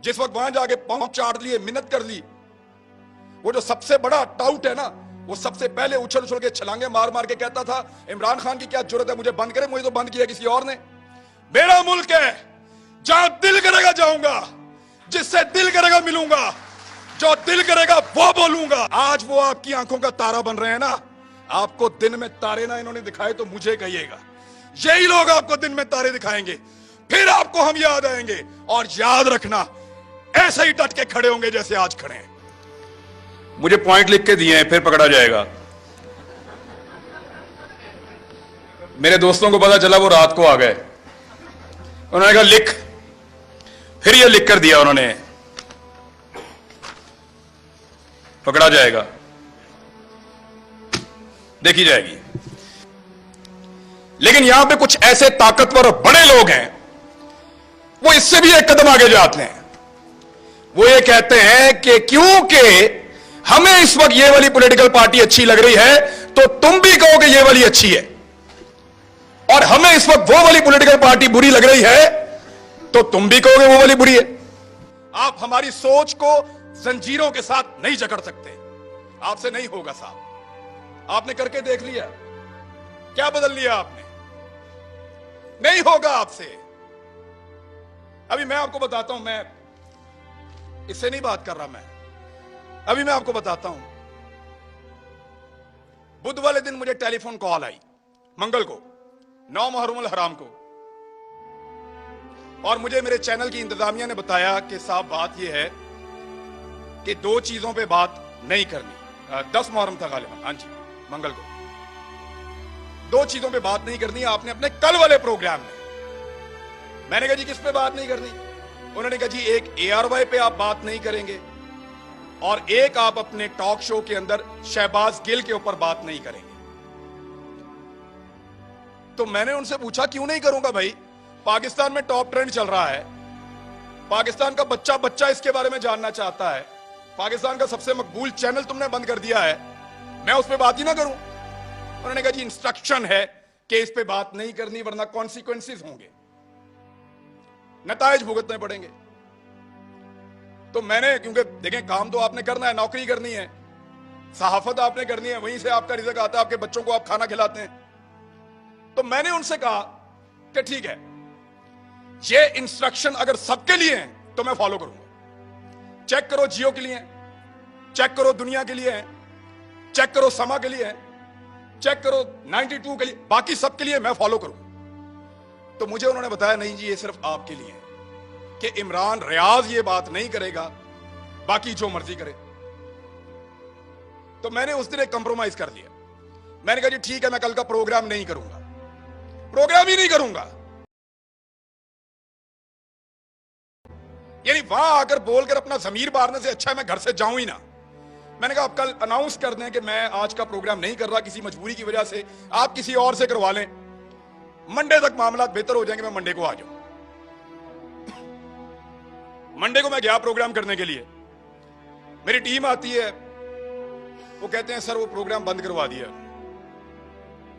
जिस वक्त वहां जाके पांव चाट लिए, मिन्नत कर ली, वो जो सबसे बड़ा टाउट है ना, वो सबसे पहले उछल उछल के छलांगे मार मार के कहता था इमरान खान की क्या जरूरत है मुझे बंद करे, मुझे तो बंद किया किसी और ने। मेरा मुल्क है, जहां दिल करेगा जाऊंगा, जिससे दिल करेगा मिलूंगा, जो दिल करेगा वो बोलूंगा। आज वो आपकी आंखों का तारा बन रहे हैं ना, आपको दिन में तारे ना इन्होंने दिखाए तो मुझे कहिएगा, यही लोग आपको दिन में तारे दिखाएंगे, फिर आपको हम याद आएंगे। और याद रखना, ऐसे ही डट के खड़े होंगे जैसे आज खड़े हैं। मुझे पॉइंट लिख के दिए हैं, फिर पकड़ा जाएगा। मेरे दोस्तों को पता चला, वो रात को आ गए, उन्होंने कहा लिख, फिर ये लिख कर दिया उन्होंने, पकड़ा जाएगा, देखी जाएगी। लेकिन यहां पे कुछ ऐसे ताकतवर और बड़े लोग हैं, वो इससे भी एक कदम आगे जाते हैं। वो ये कहते हैं कि क्योंकि हमें इस वक्त ये वाली पॉलिटिकल पार्टी अच्छी लग रही है तो तुम भी कहोगे ये वाली अच्छी है, और हमें इस वक्त वो वाली पॉलिटिकल पार्टी बुरी लग रही है तो तुम भी कहोगे वो वाली बुरी है। आप हमारी सोच को जंजीरों के साथ नहीं जकड़ सकते, आपसे नहीं होगा साहब। आपने करके देख लिया, क्या बदल लिया आपने? नहीं होगा आपसे। अभी मैं आपको बताता हूं, मैं इससे नहीं बात कर रहा, मैं अभी मैं आपको बताता हूं। बुध वाले दिन मुझे टेलीफोन कॉल आई, मंगल को, 9 मुहर्रम हराम को, और मुझे मेरे चैनल की इंतजामिया ने बताया कि साहब बात यह है कि 2 चीजों पे बात नहीं करनी। 10 मुहर्रम था गालिबन, हाँ जी, मंगल को। 2 चीजों पे बात नहीं करनी आपने अपने कल वाले प्रोग्राम में। मैंने कहा जी किस पे बात नहीं करनी? उन्होंने कहा जी एक ARY पे आप बात नहीं करेंगे, और एक आप अपने टॉक शो के अंदर शहबाज गिल के ऊपर बात नहीं करेंगे। तो मैंने उनसे पूछा क्यों नहीं करूंगा भाई, पाकिस्तान में टॉप ट्रेंड चल रहा है, पाकिस्तान का बच्चा बच्चा इसके बारे में जानना चाहता है, पाकिस्तान का सबसे मकबूल चैनल तुमने बंद कर दिया है, मैं उस पर बात ही ना करूं? उन्होंने कहा जी इंस्ट्रक्शन है कि इस पे बात नहीं करनी वरना कॉन्सिक्वेंसेस होंगे, नतायज भुगतने पड़ेंगे। तो मैंने, क्योंकि देखें काम तो आपने करना है, नौकरी करनी है, सहाफत आपने करनी है, वहीं से आपका रिज़्क आता है, आपके बच्चों को आप खाना खिलाते हैं। तो मैंने उनसे कहा कि ठीक है, ये इंस्ट्रक्शन अगर सबके लिए हैं तो मैं फॉलो करूंगा। चेक करो जियो के लिए, चेक करो दुनिया के लिए, चेक करो समा के लिए, चेक करो 92 के लिए, बाकी सबके लिए मैं फॉलो करूंगा। तो मुझे उन्होंने बताया नहीं जी ये सिर्फ आपके लिए है, कि इमरान रियाज ये बात नहीं करेगा, बाकी जो मर्जी करे। तो मैंने उस दिन एक कंप्रोमाइज कर लिया, मैंने कहा जी ठीक है मैं कल का प्रोग्राम नहीं करूंगा, प्रोग्राम ही नहीं करूंगा। यानी वहां आकर बोलकर अपना जमीर मारने से अच्छा है मैं घर से जाऊं ही ना। मैंने कहा आप कल अनाउंस कर दें कि मैं आज का प्रोग्राम नहीं कर रहा किसी मजबूरी की वजह से, आप किसी और से करवा लें, मंडे तक मामला बेहतर हो जाएंगे, मैं मंडे को आ जाऊं। मंडे को मैं गया प्रोग्राम करने के लिए, मेरी टीम आती है, वो कहते हैं सर वो प्रोग्राम बंद करवा दिया।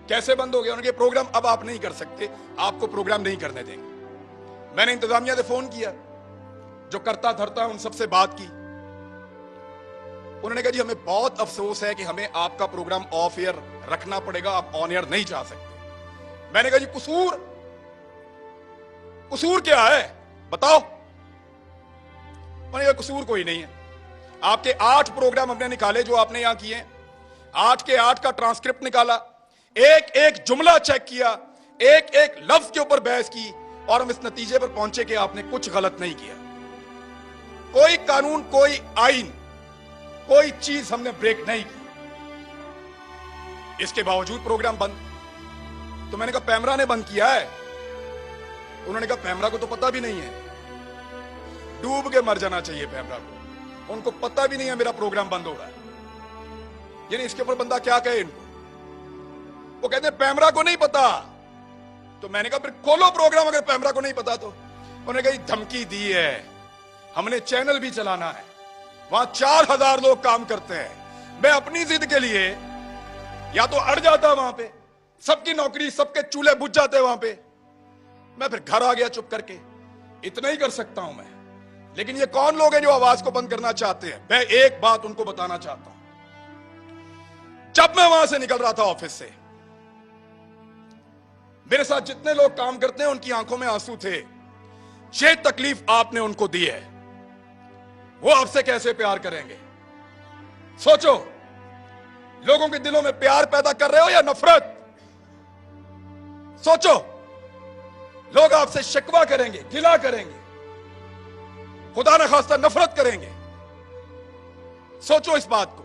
कैसे बंद हो गया? उनके प्रोग्राम अब आप नहीं कर सकते, आपको प्रोग्राम नहीं करने देंगे। मैंने इंतजामिया से फोन किया, जो करता धरता उन सबसे बात की। उन्होंने कहा जी हमें बहुत अफसोस है कि हमें आपका प्रोग्राम ऑफ एयर रखना पड़ेगा, आप ऑन एयर नहीं जा सकते। मैंने कहा जी कसूर क्या है बताओ? उन्होंने कहा कसूर कोई नहीं है, आपके 8 प्रोग्राम हमने निकाले जो आपने यहां किए, 8 के 8 का ट्रांसक्रिप्ट निकाला, एक एक जुमला चेक किया, एक एक लफ्ज के ऊपर बहस की, और हम इस नतीजे पर पहुंचे कि आपने कुछ गलत नहीं किया। कोई कानून, कोई आइन, कोई चीज हमने ब्रेक नहीं की। इसके बावजूद प्रोग्राम बंद। तो मैंने कहा पैमरा ने बंद किया है? उन्होंने कहा पैमरा को तो पता भी नहीं है, डूब के मर जाना चाहिए पैमरा को, उनको पता भी नहीं है मेरा प्रोग्राम बंद हो रहा है। यानी इसके ऊपर बंदा क्या कहे इनको? वो कहते हैं पैमरा को नहीं पता। तो मैंने कहा फिर खोलो प्रोग्राम अगर पैमरा को नहीं पता तो। उन्होंने कहा धमकी दी है, हमने चैनल भी चलाना है, वहां 4000 लोग काम करते हैं, मैं अपनी जिद के लिए या तो अड़ जाता वहां पे, सबकी नौकरी, सबके चूल्हे बुझ जाते वहां पे, मैं फिर घर आ गया चुप करके। इतना ही कर सकता हूं मैं, लेकिन ये कौन लोग हैं जो आवाज को बंद करना चाहते हैं? मैं एक बात उनको बताना चाहता हूं। जब मैं वहां से निकल रहा था ऑफिस से, मेरे साथ जितने लोग काम करते हैं उनकी आंखों में आंसू थे। ये तकलीफ आपने उनको दी है, वो आपसे कैसे प्यार करेंगे? सोचो, लोगों के दिलों में प्यार पैदा कर रहे हो या नफरत? सोचो, लोग आपसे शिकवा करेंगे, गिला करेंगे, खुदा न खास्ता नफरत करेंगे। सोचो इस बात को।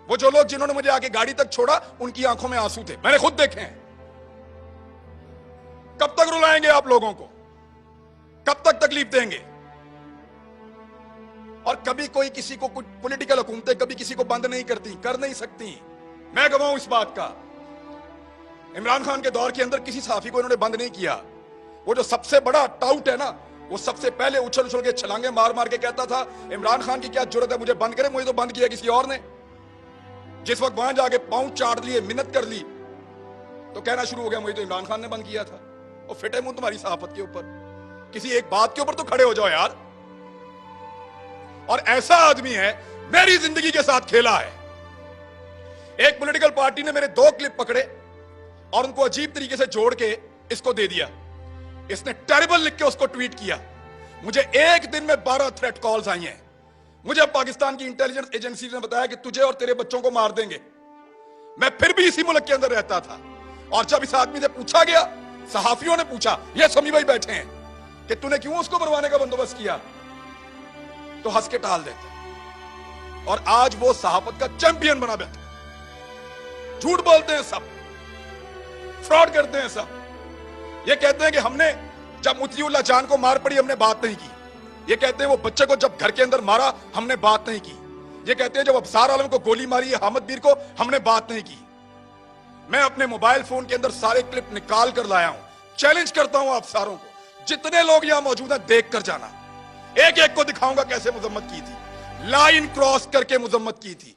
वो जो लोग जिन्होंने मुझे आगे गाड़ी तक छोड़ा, उनकी आंखों में आंसू थे, मैंने खुद देखे हैं। कब तक रुलाएंगे आप लोगों को? कब तक तकलीफ देंगे? और कभी कोई किसी को, कुछ पॉलिटिकल हुकूमतें कभी किसी को बंद नहीं करती, कर नहीं सकती। मैं गवाऊं इस बात का। इमरान खान के दौर के अंदर किसी सहाफी को इन्होंने बंद नहीं किया। वो जो सबसे बड़ा टाउट है ना, वो सबसे पहले उछल उछल के छलांगे मार मार के कहता था, इमरान खान की क्या जरूरत है मुझे बंद करे, मुझे तो बंद किया किसी और ने। जिस वक्त वहां जाके पांव चाट लिए, मिन्नत कर ली, तो कहना शुरू हो गया मुझे तो इमरान खान ने बंद किया था। और फिटे मुंह तुम्हारी सहाफत के ऊपर। किसी एक बात के ऊपर तो खड़े हो जाओ यार। और ऐसा आदमी है, मेरी जिंदगी के साथ खेला है। एक पॉलिटिकल पार्टी ने मेरे 2 क्लिप पकड़े और उनको अजीब तरीके से जोड़ के इसको दे दिया। इसने टेरिबल लिख के उसको ट्वीट किया। मुझे एक दिन में 12 थ्रेट कॉल्स आई हैं। मुझे पाकिस्तान की इंटेलिजेंस एजेंसी ने बताया कि तुझे और तेरे बच्चों को मार देंगे। मैं फिर भी इसी मुल्क के अंदर रहता था। और जब इस आदमी से पूछा गया, सहाफियों ने पूछा, ये समी भाई बैठे हैं, कि तूने क्यों उसको मरवाने का बंदोबस्त किया, तो हंस के टाल देते। और आज वो सहाफत का चैंपियन बना बैठा। झूठ बोलते हैं सब, फ्रॉड करते हैं सब। ये कहते हैं कि हमने जब मुतीउल्लाह जान को मार पड़ी हमने बात नहीं की। ये कहते हैं वो बच्चे को जब घर के अंदर मारा हमने बात नहीं की। ये कहते हैं जब अफसार आलम को गोली मारी है, हामिद बीर को, हमने बात नहीं की। मैं अपने मोबाइल फोन के अंदर सारे क्लिप निकाल कर लाया हूं। चैलेंज करता हूं आप सारों को, जितने लोग यहां मौजूद हैं देख कर जाना। एक एक को दिखाऊंगा कैसे मुजम्मत की थी, लाइन क्रॉस करके मुजम्मत की थी।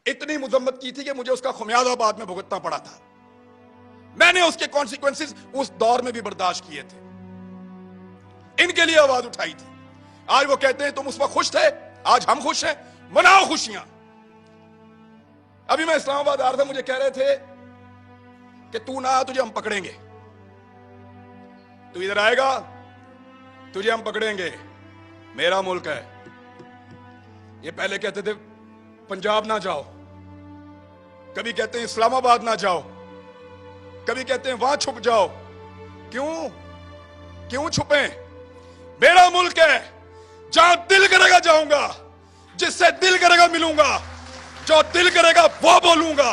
इतनी मुजम्मत की थी कि मुझे उसका खुमियाजा बाद में भुगतना पड़ा था। मैंने उसके कॉन्सिक्वेंसेस उस दौर में भी बर्दाश्त किए थे। इनके लिए आवाज उठाई थी। आज वो कहते हैं तुम उस वक्त खुश थे, आज हम खुश हैं, मनाओ खुशियां। अभी मैं इस्लामाबाद आ रहा था, मुझे कह रहे थे कि तू ना आ, तुझे हम पकड़ेंगे। तू इधर आएगा, तुझे हम पकड़ेंगे। मेरा मुल्क है। ये पहले कहते थे पंजाब ना जाओ, कभी कहते हैं इस्लामाबाद ना जाओ, कभी कहते हैं वहां छुप जाओ। क्यों छुपे? मेरा मुल्क है, जहां दिल करेगा जाऊंगा, जिससे दिल करेगा मिलूंगा, जो दिल करेगा वो बोलूंगा।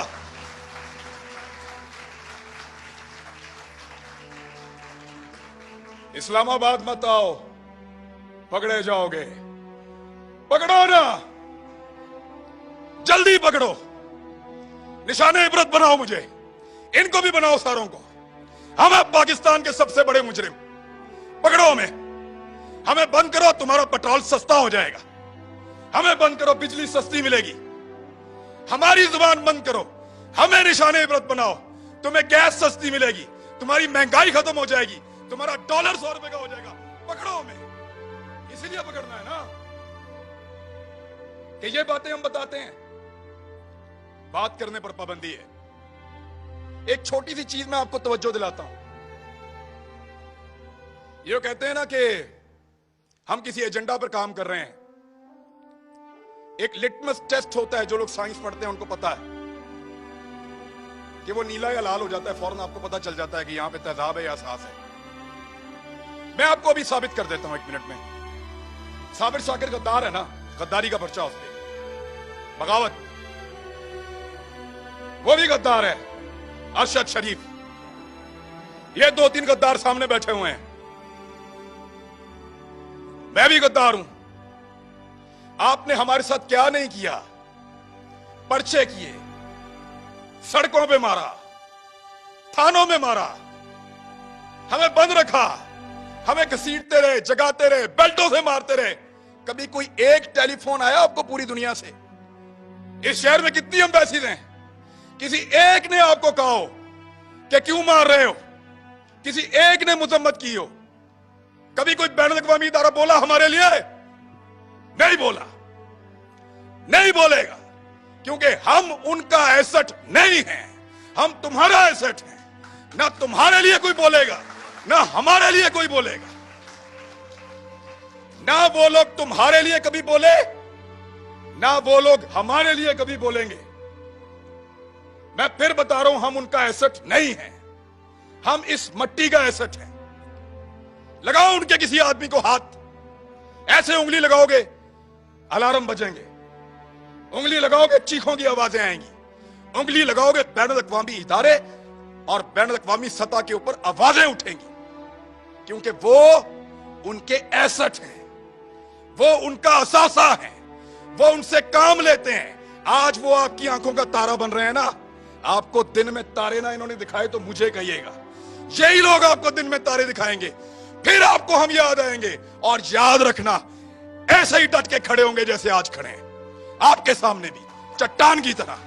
इस्लामाबाद मत आओ, पकड़े जाओगे। पकड़ो ना, जल्दी पकड़ो, निशाने इबरत बनाओ मुझे, इनको भी बनाओ, सारों को। हम हैं पाकिस्तान के सबसे बड़े मुजरिम, पकड़ो हमें बंद करो, तुम्हारा पेट्रोल सस्ता हो जाएगा। हमें बंद करो, बिजली सस्ती मिलेगी। हमारी जुबान बंद करो, हमें निशाने इबरत बनाओ, तुम्हें गैस सस्ती मिलेगी, तुम्हारी महंगाई खत्म हो जाएगी, तुम्हारा डॉलर 100 रुपए का हो जाएगा। पकड़ो हमें, इसीलिए पकड़ना है ना कि ये बातें हम बताते हैं। बात करने पर पाबंदी है। एक छोटी सी चीज मैं आपको तवज्जो दिलाता हूं। ये कहते हैं ना कि हम किसी एजेंडा पर काम कर रहे हैं। एक लिटमस टेस्ट होता है, जो लोग साइंस पढ़ते हैं उनको पता है कि वो नीला या लाल हो जाता है, फौरन आपको पता चल जाता है कि यहां पे तेजाब है या एहसास है। मैं आपको अभी साबित कर देता हूं 1 मिनट में। साबिर शाकिर गद्दार है ना, गद्दारी का पर्चा उस पर, बगावत, वो भी गद्दार है। अरशद शरीफ, ये 2-3 गद्दार सामने बैठे हुए हैं। मैं भी गद्दार हूं। आपने हमारे साथ क्या नहीं किया? पर्चे किए, सड़कों पे मारा, थानों में मारा, हमें बंद रखा, हमें घसीटते रहे, जगाते रहे, बेल्टों से मारते रहे। कभी कोई एक टेलीफोन आया आपको पूरी दुनिया से? इस शहर में कितनी एम्बेसीज हैं, किसी एक ने आपको कहा हो कि क्यों मार रहे हो? किसी एक ने मुजम्मत की हो? कभी कोई बैन अवी इदारा बोला हमारे लिए? नहीं बोला, नहीं बोलेगा, क्योंकि हम उनका एसेट नहीं है, हम तुम्हारा एसेट है। ना तुम्हारे लिए कोई बोलेगा, ना हमारे लिए कोई बोलेगा। ना वो लोग तुम्हारे लिए कभी बोले, ना वो लोग हमारे लिए कभी बोलेंगे। मैं फिर बता रहा हूं, हम उनका एसेट नहीं है, हम इस मट्टी का एसेट है। लगाओ उनके किसी आदमी को हाथ, ऐसे उंगली लगाओगे अलार्म बजेंगे, उंगली लगाओगे चीखों की आवाजें आएंगी, उंगली लगाओगे बैन अवी इदारे और बैन अवी सतह के ऊपर आवाजें उठेंगी, क्योंकि वो उनके एसेट हैं, वो उनका असासा है, वो उनसे काम लेते हैं। आज वो आपकी आंखों का तारा बन रहे हैं ना। आपको दिन में तारे ना इन्होंने दिखाए तो मुझे कहिएगा, यही लोग आपको दिन में तारे दिखाएंगे, फिर आपको हम याद आएंगे। और याद रखना, ऐसे ही डट के खड़े होंगे जैसे आज खड़े हैं, आपके सामने भी चट्टान की तरह।